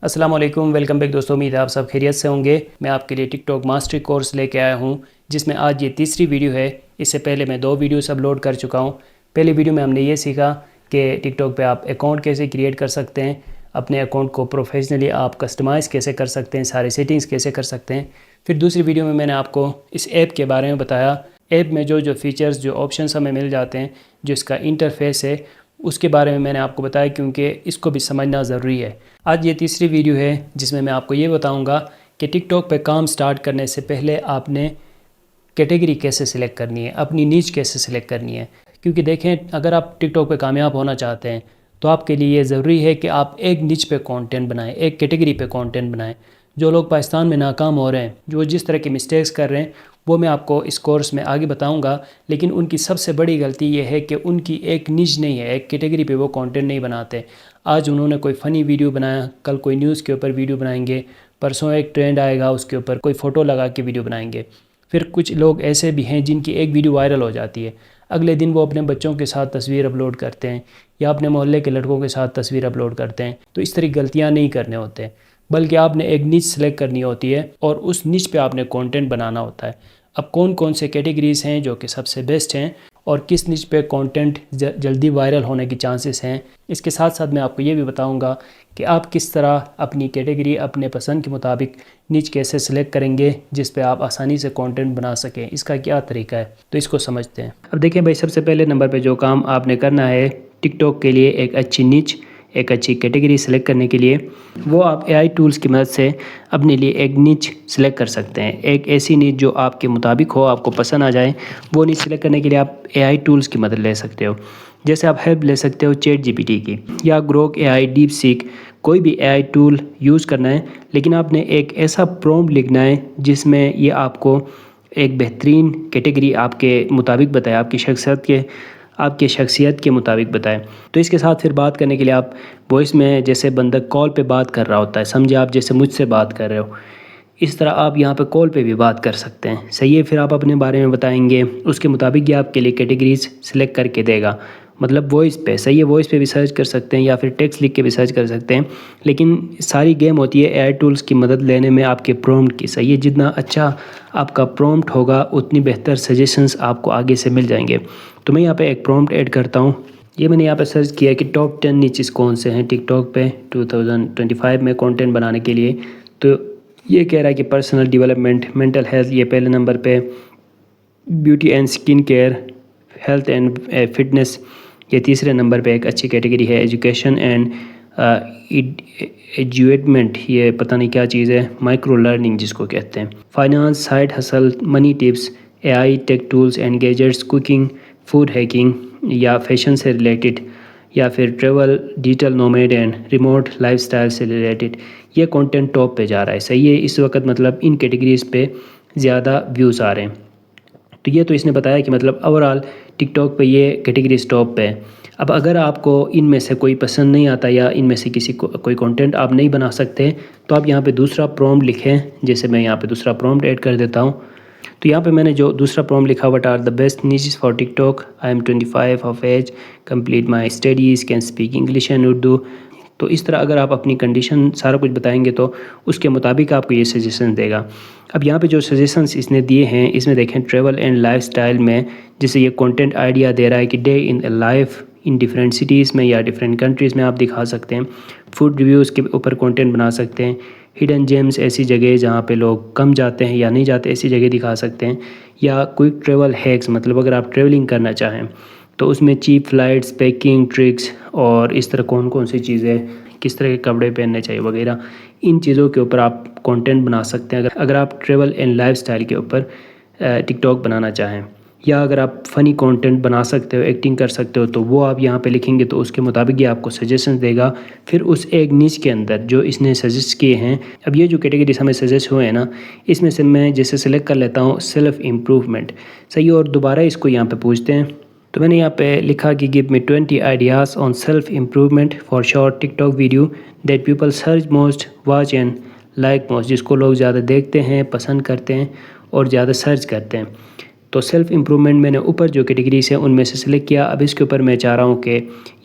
अस्सलाम वालेकुम, welcome back दोस्तों। उम्मीद है आप सब खैरियत से होंगे। मैं आपके लिए टिकटॉक मास्टरी कोर्स लेके आया हूँ, जिसमें आज ये तीसरी वीडियो है। इससे पहले मैं 2 वीडियोस अपलोड कर चुका हूँ। पहली वीडियो में हमने ये सीखा कि टिकटॉक पे आप अकाउंट कैसे क्रिएट कर सकते हैं, अपने अकाउंट को प्रोफेशनली आप कस्टमाइज़ कैसे कर सकते हैं, सारे सेटिंग्स कैसे कर सकते हैं। फिर दूसरी वीडियो में मैंने आपको इस ऐप के बारे में बताया। ऐप में जो फीचर्स, जो ऑप्शंस हमें मिल जाते हैं, जो इसका इंटरफेस है, उसके बारे में मैंने आपको बताया, क्योंकि इसको भी समझना ज़रूरी है। आज ये तीसरी वीडियो है जिसमें मैं आपको ये बताऊंगा कि टिकटॉक पे काम स्टार्ट करने से पहले आपने कैटेगरी कैसे सिलेक्ट करनी है, अपनी नीच कैसे सिलेक्ट करनी है। क्योंकि देखें, अगर आप टिकटॉक पे कामयाब होना चाहते हैं तो आपके लिए ये ज़रूरी है कि आप एक नीच पे कंटेंट बनाएं, एक कैटेगरी पे कंटेंट बनाएं। जो लोग पाकिस्तान में नाकाम हो रहे हैं, जो जिस तरह की मिस्टेक्स कर रहे हैं, वो मैं आपको इस कोर्स में आगे बताऊंगा। लेकिन उनकी सबसे बड़ी गलती ये है कि उनकी एक निश नहीं है, एक कैटेगरी पे वो कंटेंट नहीं बनाते। आज उन्होंने कोई फ़नी वीडियो बनाया, कल कोई न्यूज़ के ऊपर वीडियो बनाएंगे, परसों एक ट्रेंड आएगा उसके ऊपर कोई फ़ोटो लगा के वीडियो बनाएंगे। फिर कुछ लोग ऐसे भी हैं जिनकी एक वीडियो वायरल हो जाती है, अगले दिन वो अपने बच्चों के साथ तस्वीर अपलोड करते हैं या अपने मोहल्ले के लड़कों के साथ तस्वीर अपलोड करते हैं। तो इस तरह गलतियाँ नहीं करने होते, बल्कि आपने एक निच सेलेक्ट करनी होती है और उस निच पे आपने कंटेंट बनाना होता है। अब कौन कौन से कैटेगरीज़ हैं जो कि सबसे बेस्ट हैं और किस निच पे कंटेंट जल्दी वायरल होने की चांसेस हैं, इसके साथ साथ मैं आपको ये भी बताऊंगा कि आप किस तरह अपनी कैटेगरी अपने पसंद के मुताबिक निच कैसे सिलेक्ट करेंगे जिस पे आप आसानी से कंटेंट बना सकें। इसका क्या तरीका है, तो इसको समझते हैं। अब देखें भाई, सबसे पहले नंबर पे जो काम आपने करना है टिकटॉक के लिए एक अच्छी निच, एक अच्छी कैटेगरी सेलेक्ट करने के लिए, वो आप एआई टूल्स की मदद से अपने लिए एक निच सेलेक्ट कर सकते हैं। एक ऐसी निच जो आपके मुताबिक हो, आपको पसंद आ जाए, वो निच सेलेक्ट करने के लिए आप एआई टूल्स की मदद ले सकते हो। जैसे आप हेल्प ले सकते हो चैट जीपीटी की या ग्रोक एआई, डीप सीक, कोई भी एआई टूल यूज़ करना है। लेकिन आपने एक ऐसा प्रॉम्प्ट लिखना है जिसमें ये आपको एक बेहतरीन कैटेगरी आपके मुताबिक बताए, आपके शख्सियत के मुताबिक बताएं। तो इसके साथ फिर बात करने के लिए आप वॉइस में, जैसे बंदा कॉल पे बात कर रहा होता है, समझे आप जैसे मुझसे बात कर रहे हो, इस तरह आप यहाँ पे कॉल पे भी बात कर सकते हैं। सही है। फिर आप अपने बारे में बताएंगे, उसके मुताबिक ये आपके लिए कैटेगरीज सिलेक्ट करके देगा। मतलब वॉइस पे, सही है, वॉइस पे भी सर्च कर सकते हैं या फिर टेक्स्ट लिख के भी सर्च कर सकते हैं। लेकिन सारी गेम होती है एआई टूल्स की मदद लेने में आपके प्रॉम्प्ट की। सही है, जितना अच्छा आपका प्रॉम्प्ट होगा उतनी बेहतर सजेशंस आपको आगे से मिल जाएंगे। तो मैं यहाँ पे एक प्रॉम्प्ट ऐड करता हूँ। ये मैंने यहाँ पे सर्च किया कि टॉप 10 नीचेस कौन से हैं टिकटॉक पे 2025 में कंटेंट बनाने के लिए। तो ये कह रहा है कि पर्सनल डेवलपमेंट, मेंटल हेल्थ ये पहले नंबर पे, beauty and skin care, health and fitness ये तीसरे नंबर पे एक अच्छी कैटेगरी है। एजुकेशन एंड एजुएटमेंट, ये पता नहीं क्या चीज़ है, माइक्रो लर्निंग जिसको कहते हैं, finance, side hustle, money tips, AI, tech tools and gadgets, cooking, food hacking या फैशन से रिलेटेड, या फिर travel, digital nomad and remote lifestyle से रिलेटेड। ये कंटेंट टॉप पे जा रहा है। सही है, इस वक्त मतलब इन कैटेगरीज पे ज़्यादा व्यूज़ आ रहे हैं। तो ये तो इसने बताया कि मतलब ओवरऑल टिकटॉक पे ये कैटेगरी टॉप पे है। अब अगर आपको इनमें से कोई पसंद नहीं आता या इनमें से किसी को कोई कंटेंट आप नहीं बना सकते, तो आप यहाँ पे दूसरा प्रॉम्प्ट लिखें। जैसे मैं यहाँ पे दूसरा प्रॉम्प्ट ऐड कर देता हूँ। तो यहाँ पे मैंने जो दूसरा प्रॉम्प्ट लिखा, what are the best niches for TikTok, I am 25 of age, complete my studies, can speak English and Urdu. तो इस तरह अगर आप अपनी कंडीशन सारा कुछ बताएंगे तो उसके मुताबिक आपको ये सजेशन देगा। अब यहाँ पे जो सजेशंस इसने दिए हैं, इसमें देखें ट्रैवल एंड लाइफस्टाइल में, जैसे ये कंटेंट आइडिया दे रहा है कि day in life in different cities में या डिफरेंट कंट्रीज़ में आप दिखा सकते हैं। फूड रिव्यूज़ के ऊपर कंटेंट बना सकते हैं। हिडन जेम्स, ऐसी जगह जहाँ पे लोग कम जाते हैं या नहीं जाते, ऐसी जगह दिखा सकते हैं। या क्विक ट्रैवल हैक्स, मतलब अगर आप ट्रैवलिंग करना चाहें तो उसमें चीप फ्लाइट्स, पैकिंग ट्रिक्स और इस तरह कौन कौन सी चीज़ें, किस तरह के कपड़े पहनने चाहिए वगैरह, इन चीज़ों के ऊपर आप कंटेंट बना सकते हैं अगर आप ट्रैवल एंड लाइफस्टाइल के ऊपर टिकटॉक बनाना चाहें। या अगर आप फ़नी कंटेंट बना सकते हो, एक्टिंग कर सकते हो, तो वो आप यहाँ पे लिखेंगे तो उसके मुताबिक ये आपको सजेशन देगा। फिर उस एक निच के अंदर जो इसने सजेस्ट किए हैं, अब ये जो कैटेगरीज हमें सजेस्ट हुए हैं ना, इसमें से मैं जैसे सेलेक्ट कर लेता हूँ सेल्फ़ इम्प्रूवमेंट। सही, और दोबारा इसको यहाँ पे पूछते हैं। तो मैंने यहाँ पे लिखा कि give me 20 ideas on self improvement for short TikTok video that people search most, watch and like most, जिसको लोग ज़्यादा देखते हैं, पसंद करते हैं और ज़्यादा सर्च करते हैं। तो सेल्फ़ इम्प्रूवमेंट मैंने ऊपर जो कैटेगरीज हैं उनमें से सिलेक्ट किया। अब इसके ऊपर मैं चाह रहा हूँ कि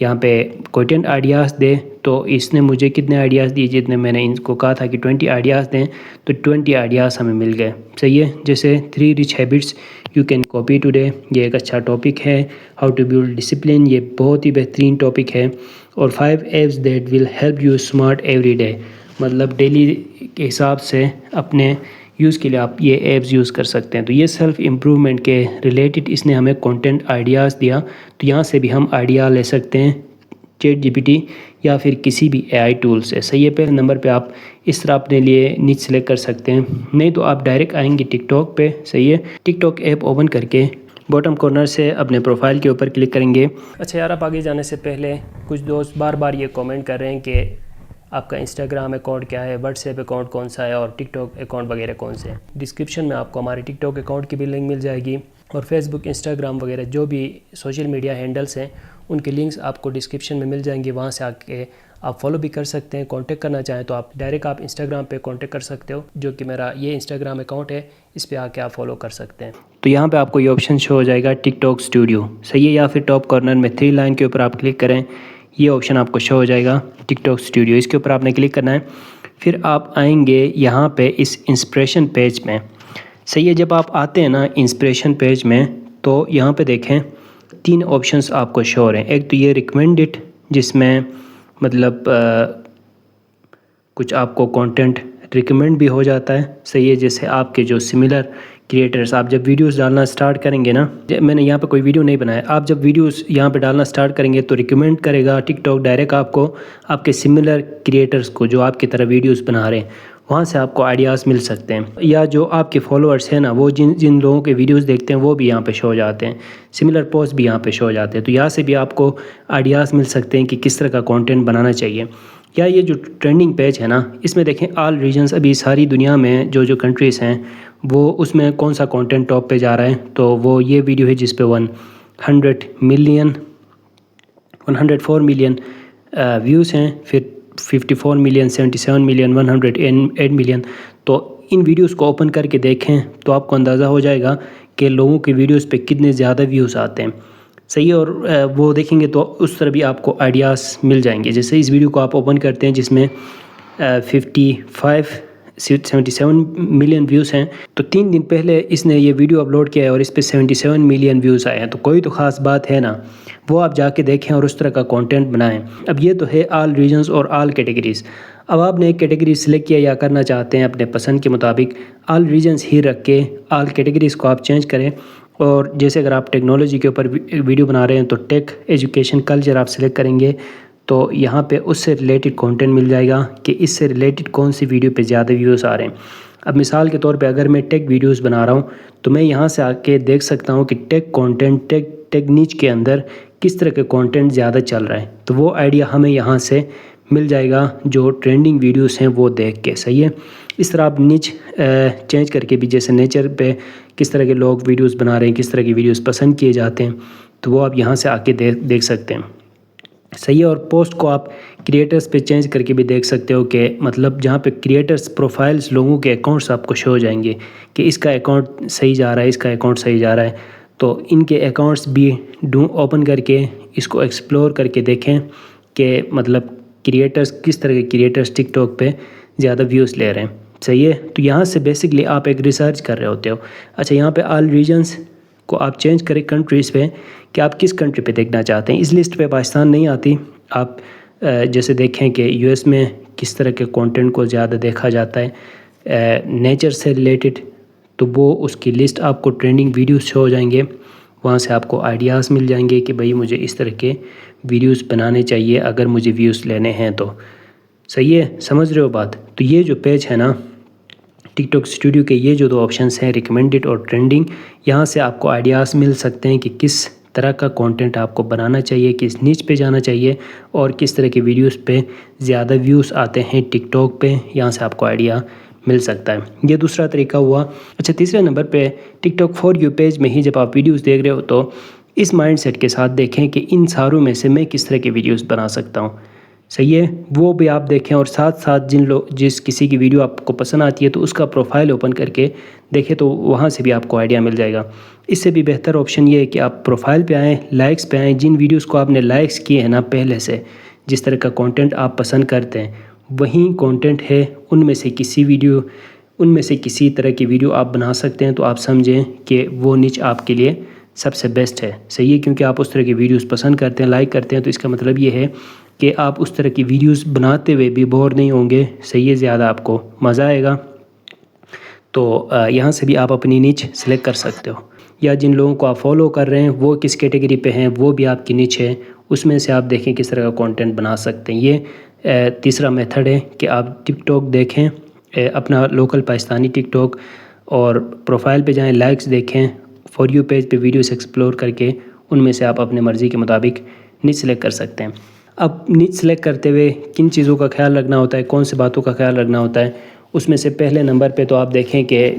यहाँ पे कंटेंट आइडियाज़ दे, तो इसने मुझे कितने आइडियाज़ दिए, जितने मैंने इनको कहा था कि 20 आइडियाज़ दें, तो 20 आइडियाज़ हमें मिल गए। सही है। जैसे 3 rich habits you can copy today, ये एक अच्छा टॉपिक है। हाउ टू बिल्ड डिसिप्लिन, ये बहुत ही बेहतरीन टॉपिक है। और 5 apps that will help you smart every day, मतलब डेली के हिसाब से अपने यूज़ के लिए आप ये ऐप्स यूज़ कर सकते हैं। तो ये सेल्फ़ इम्प्रूवमेंट के रिलेटेड इसने हमें कंटेंट आइडियाज़ दिया। तो यहाँ से भी हम आइडिया ले सकते हैं चैट जीपीटी या फिर किसी भी एआई टूल से। सही है। पहले नंबर पे आप इस तरह अपने लिए नीच सेलेक्ट कर सकते हैं, नहीं तो आप डायरेक्ट आएंगे टिकटॉक पे। सही है। टिकटॉक ऐप ओपन करके बॉटम कॉर्नर से अपने प्रोफाइल के ऊपर क्लिक करेंगे। अच्छा यार, आप आगे जाने से पहले कुछ दोस्त बार बार ये कमेंट कर रहे हैं कि आपका इंस्टाग्राम अकाउंट क्या है, व्हाट्सएप अकाउंट कौन सा है और टिकटॉक अकाउंट वगैरह कौन से हैं। डिस्क्रिप्शन में आपको हमारे टिकटॉक अकाउंट की भी लिंक मिल जाएगी और फेसबुक, इंस्टाग्राम वगैरह जो भी सोशल मीडिया हैंडल्स हैं उनके लिंक्स आपको डिस्क्रिप्शन में मिल जाएंगे। वहाँ से आके आप फॉलो भी कर सकते हैं। कांटेक्ट करना चाहें तो आप डायरेक्ट आप इंस्टाग्राम पे कांटेक्ट कर सकते हो, जो कि मेरा ये इंस्टाग्राम अकाउंट है, इस पे आके आप फॉलो कर सकते हैं। तो यहाँ पे आपको ये ऑप्शन शो हो जाएगा टिकटॉक स्टूडियो। सही है। या फिर टॉप कॉर्नर में 3 लाइन के ऊपर आप क्लिक करें, ये ऑप्शन आपको शो हो जाएगा टिकटॉक स्टूडियो, इसके ऊपर आपने क्लिक करना है। फिर आप आएंगे यहाँ पे इस इंस्पिरेशन पेज में। सही है। जब आप आते हैं ना इंस्पिरेशन पेज में, तो यहाँ पे देखें 3 ऑप्शंस आपको शो हो रहे हैं। एक तो ये रिकमेंडेड, जिसमें मतलब कुछ आपको कंटेंट रिकमेंड भी हो जाता है। सही है। जैसे आपके जो सिमिलर क्रिएटर्स, आप जब वीडियोस डालना स्टार्ट करेंगे ना, मैंने यहाँ पे कोई वीडियो नहीं बनाया, आप जब वीडियोस यहाँ पे डालना स्टार्ट करेंगे तो रिकमेंड करेगा टिकटॉक डायरेक्ट आपको आपके सिमिलर क्रिएटर्स को जो आपकी तरह वीडियोस बना रहे हैं, वहाँ से आपको आइडियाज़ मिल सकते हैं। या जो आपके फॉलोअर्स हैं ना, वो जिन लोगों के वीडियोस देखते हैं वो भी यहाँ पे शो हो जाते हैं, सिमिलर पोस्ट भी यहाँ पे शो हो जाते हैं। तो यहाँ से भी आपको आइडियाज़ मिल सकते हैं कि किस तरह का कंटेंट बनाना चाहिए। या ये जो ट्रेंडिंग पेज है ना, इसमें देखें ऑल रीजन्स, अभी सारी दुनिया में जो कंट्रीज़ हैं वो उसमें कौन सा कंटेंट टॉप पे जा रहा है। तो वो ये वीडियो है जिस पे 104 मिलियन व्यूज़ हैं, फिर 54 मिलियन, 77 मिलियन, 108 मिलियन। तो इन वीडियोस को ओपन करके देखें तो आपको अंदाज़ा हो जाएगा कि लोगों के वीडियोस पे कितने ज़्यादा व्यूज़ आते हैं। सही है। और वो देखेंगे तो उस तरह भी आपको आइडियाज़ मिल जाएंगे। जैसे इस वीडियो को आप ओपन करते हैं जिसमें 77 मिलियन व्यूज़ हैं, तो 3 दिन पहले इसने ये वीडियो अपलोड किया है और इस पे 77 मिलियन व्यूज़ आए हैं। तो कोई तो ख़ास बात है ना, वो आप जाके देखें और उस तरह का कंटेंट बनाएं। अब ये तो है ऑल रीजन्स और ऑल कैटेगरीज़। अब आपने एक कैटेगरी सिलेक्ट किया या करना चाहते हैं अपने पसंद के मुताबिक, ऑल रीजन्स ही रख के ऑल कैटेगरीज़ को आप चेंज करें। और जैसे अगर आप टेक्नोलॉजी के ऊपर वीडियो बना रहे हैं तो टेक, एजुकेशन, कल्चर आप सिलेक्ट करेंगे, तो यहाँ पे उससे रिलेटेड कंटेंट मिल जाएगा कि इससे रिलेटेड कौन सी वीडियो पे ज़्यादा व्यूज़ आ रहे हैं। अब मिसाल के तौर पे अगर मैं टेक वीडियोस बना रहा हूँ तो मैं यहाँ से आके देख सकता हूँ कि टेक कंटेंट, टेक नीच के अंदर किस तरह के कंटेंट ज़्यादा चल रहा है। तो वो आइडिया हमें यहाँ से मिल जाएगा जो ट्रेंडिंग वीडियोस हैं वो देख के। सही है। इस तरह आप नीच चेंज करके भी, जैसे नेचर पे किस तरह के लोग वीडियोस बना रहे हैं, किस तरह की वीडियोस पसंद किए जाते हैं, तो वो आप यहाँ से आके देख सकते हैं। सही है। और पोस्ट को आप क्रिएटर्स पे चेंज करके भी देख सकते हो कि मतलब जहाँ पे क्रिएटर्स प्रोफाइल्स, लोगों के अकाउंट्स आपको शो हो जाएंगे कि इसका अकाउंट सही जा रहा है, इसका अकाउंट सही जा रहा है। तो इनके अकाउंट्स भी ओपन करके इसको एक्सप्लोर करके देखें कि मतलब क्रिएटर्स, किस तरह के क्रिएटर्स टिकटॉक पे ज़्यादा व्यूज़ ले रहे हैं। सही है। तो यहाँ से बेसिकली आप एक रिसर्च कर रहे होते हो। अच्छा, यहाँ पे ऑल रीजन्स को आप चेंज करें कंट्रीज़ पे कि आप किस कंट्री पे देखना चाहते हैं। इस लिस्ट पे पाकिस्तान नहीं आती। आप जैसे देखें कि यूएस में किस तरह के कंटेंट को ज़्यादा देखा जाता है नेचर से रिलेटेड, तो वो उसकी लिस्ट आपको ट्रेंडिंग वीडियोस शो हो जाएंगे। वहाँ से आपको आइडियाज़ मिल जाएंगे कि भाई मुझे इस तरह के वीडियोस बनाने चाहिए अगर मुझे व्यूज़ लेने हैं तो। सही है। समझ रहे हो बात। तो ये जो पेज है ना टिकटॉक स्टूडियो के, ये जो 2 ऑप्शंस हैं रिकमेंडेड और ट्रेंडिंग, यहाँ से आपको आइडियाज़ मिल सकते हैं कि किस तरह का कंटेंट आपको बनाना चाहिए, किस नीच पे जाना चाहिए और किस तरह के वीडियोस पे ज़्यादा व्यूज़ आते हैं टिकटॉक पे। यहाँ से आपको आइडिया मिल सकता है। ये दूसरा तरीका हुआ। अच्छा, तीसरे नंबर पे टिकटॉक फॉर यू पेज में ही जब आप वीडियोस देख रहे हो तो इस माइंडसेट के साथ देखें कि इन सारों में से मैं किस तरह के वीडियोस बना सकता हूँ। सही है। वो भी आप देखें और साथ साथ जिस किसी की वीडियो आपको पसंद आती है तो उसका प्रोफाइल ओपन करके देखें, तो वहाँ से भी आपको आइडिया मिल जाएगा। इससे भी बेहतर ऑप्शन ये है कि आप प्रोफाइल पे आएँ, लाइक्स पे आएँ, जिन वीडियोस को आपने लाइक्स किए हैं ना पहले से, जिस तरह का कंटेंट आप पसंद करते हैं वही कंटेंट है, उनमें से किसी तरह की वीडियो आप बना सकते हैं, तो आप समझें कि वो निच आपके लिए सबसे बेस्ट है। सही है, क्योंकि आप उस तरह की वीडियोस पसंद करते हैं, लाइक करते हैं, तो इसका मतलब ये है कि आप उस तरह की वीडियोस बनाते हुए भी बोर नहीं होंगे। सही है, ज़्यादा आपको मज़ा आएगा। तो यहाँ से भी आप अपनी निच सेलेक्ट कर सकते हो, या जिन लोगों को आप फॉलो कर रहे हैं वो किस कैटेगरी पे हैं वो भी आपकी निच है, उसमें से आप देखें किस तरह का कंटेंट बना सकते हैं। ये तीसरा मेथड है कि आप टिकटॉक देखें, अपना लोकल पाकिस्तानी टिकटॉक, और प्रोफाइल पे जाएं, लाइक्स देखें, फॉर यू पेज पे वीडियोस एक्सप्लोर करके उनमें से आप अपने मर्ज़ी के मुताबिक निच सेलेक्ट कर सकते हैं। अब निच सेलेक्ट करते हुए किन चीज़ों का ख्याल रखना होता है, कौन सी बातों का ख्याल रखना होता है, उसमें से पहले नंबर पे तो आप देखें कि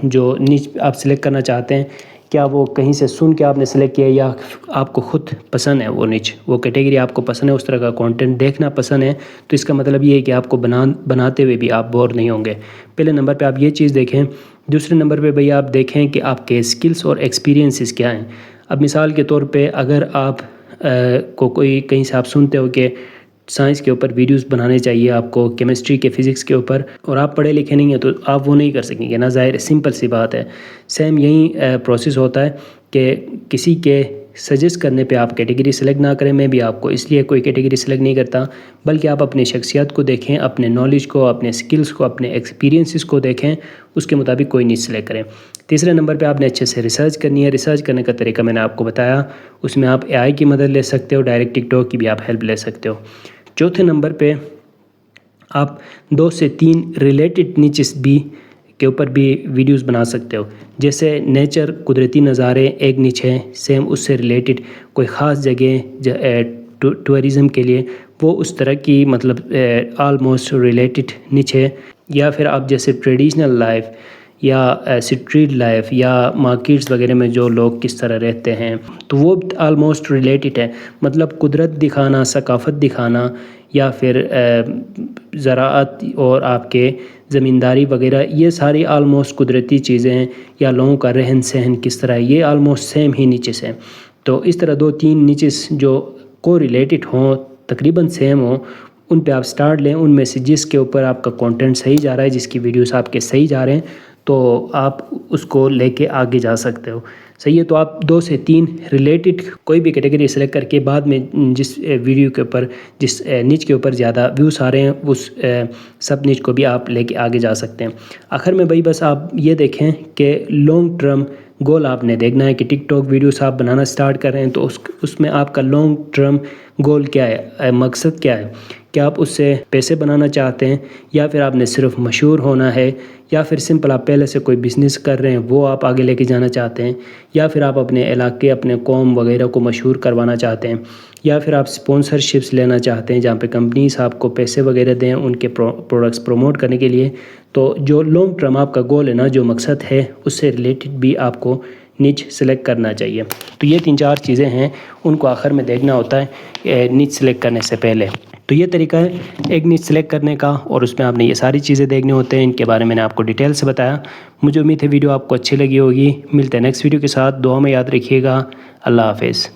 जो निच आप सिलेक्ट करना चाहते हैं, क्या वो कहीं से सुन के आपने सेलेक्ट किया या आपको ख़ुद पसंद है वो निच, वो कैटेगरी आपको पसंद है, उस तरह का कंटेंट देखना पसंद है, तो इसका मतलब ये है कि आपको बनाते हुए भी आप बोर नहीं होंगे। पहले नंबर पे आप ये चीज़ देखें। दूसरे नंबर पे भैया आप देखें कि आपके स्किल्स और एक्सपीरियंसेस क्या हैं। अब मिसाल के तौर पे अगर आप को कोई कहीं से आप सुनते हो कि साइंस के ऊपर वीडियोस बनाने चाहिए आपको, केमिस्ट्री के फिज़िक्स के ऊपर, और आप पढ़े लिखे नहीं हैं, तो आप वो नहीं कर सकेंगे ना, ज़ाहिर सिंपल सी बात है। सेम यही प्रोसेस होता है कि किसी के सजेस्ट करने पे आप कैटेगरी सेलेक्ट ना करें। मैं भी आपको इसलिए कोई कैटेगरी सेलेक्ट नहीं करता, बल्कि आप अपनी शख्सियत को देखें, अपने नॉलेज को, अपने स्किल्स को, अपने एक्सपीरियंसेस को देखें, उसके मुताबिक कोई निच सेलेक्ट करें। तीसरे नंबर पे आपने अच्छे से रिसर्च करनी है। रिसर्च करने का तरीका मैंने आपको बताया, उसमें आप AI की मदद ले सकते हो, डायरेक्ट टिकटॉक की भी आप हेल्प ले सकते हो। चौथे नंबर पे आप 2 से 3 रिलेटेड निचेस के ऊपर भी वीडियोस बना सकते हो। जैसे नेचर, कुदरती नज़ारे एक निच है, सेम उससे रिलेटेड कोई ख़ास जगह टूरिज़म के लिए, वो उस तरह की मतलब आलमोस्ट रिलेटेड निच है। या फिर आप जैसे ट्रेडिशनल लाइफ या स्ट्रीट लाइफ या मार्केट्स वगैरह में जो लोग किस तरह रहते हैं, तो वो आलमोस्ट रिलेटेड है। मतलब कुदरत दिखाना, सकाफ़त दिखाना, या फिर ज़राअत और आपके ज़मींदारी वगैरह, ये सारी आलमोस्ट कुदरती चीज़ें हैं, या लोगों का रहन सहन किस तरह है, ये आलमोस्ट सेम ही नीचेस हैं। तो इस तरह 2-3 नीचेस जो को रिलेटेड हों, तकरीबन सेम हों, उन पे आप स्टार्ट लें। उनमें से जिसके ऊपर आपका कंटेंट सही जा रहा है, जिसकी वीडियोस आपके सही जा रहे हैं, तो आप उसको लेके आगे जा सकते हो। सही है, तो आप 2 से 3 रिलेटेड कोई भी कैटेगरी सेलेक्ट करके बाद में जिस वीडियो के ऊपर, जिस निच के ऊपर ज़्यादा व्यूज़ आ रहे हैं, उस सब निच को भी आप लेके आगे जा सकते हैं। आखिर में भाई बस आप ये देखें कि लॉन्ग टर्म गोल आपने देखना है कि टिकटॉक वीडियोस आप बनाना स्टार्ट कर रहे हैं, तो उसमें आपका लॉन्ग टर्म गोल क्या है, मकसद क्या है। क्या आप उससे पैसे बनाना चाहते हैं, या फिर आपने सिर्फ मशहूर होना है, या फिर सिंपल आप पहले से कोई बिज़नेस कर रहे हैं वो आप आगे लेके जाना चाहते हैं, या फिर आप अपने इलाके, अपने कौम वगैरह को मशहूर करवाना चाहते हैं, या फिर आप स्पॉन्सरशिप्स लेना चाहते हैं जहाँ पे कंपनीज आपको पैसे वगैरह दें उनके प्रोडक्ट्स प्रमोट करने के लिए। तो जो लॉन्ग टर्म आपका गोल है ना, जो मकसद है, उससे रिलेटेड भी आपको निच सेलेक्ट करना चाहिए। तो ये 3-4 चीज़ें हैं, उनको आखिर में देखना होता है निच सेलेक्ट करने से पहले। तो ये तरीका है एक निच सेलेक्ट करने का, और उसमें आपने ये सारी चीज़ें देखने होते हैं। इनके बारे में मैंने आपको डिटेल से बताया। मुझे उम्मीद है वीडियो आपको अच्छी लगी होगी। मिलते हैं नेक्स्ट वीडियो के साथ। दुआ में याद रखिएगा। अल्लाह हाफ़िज़।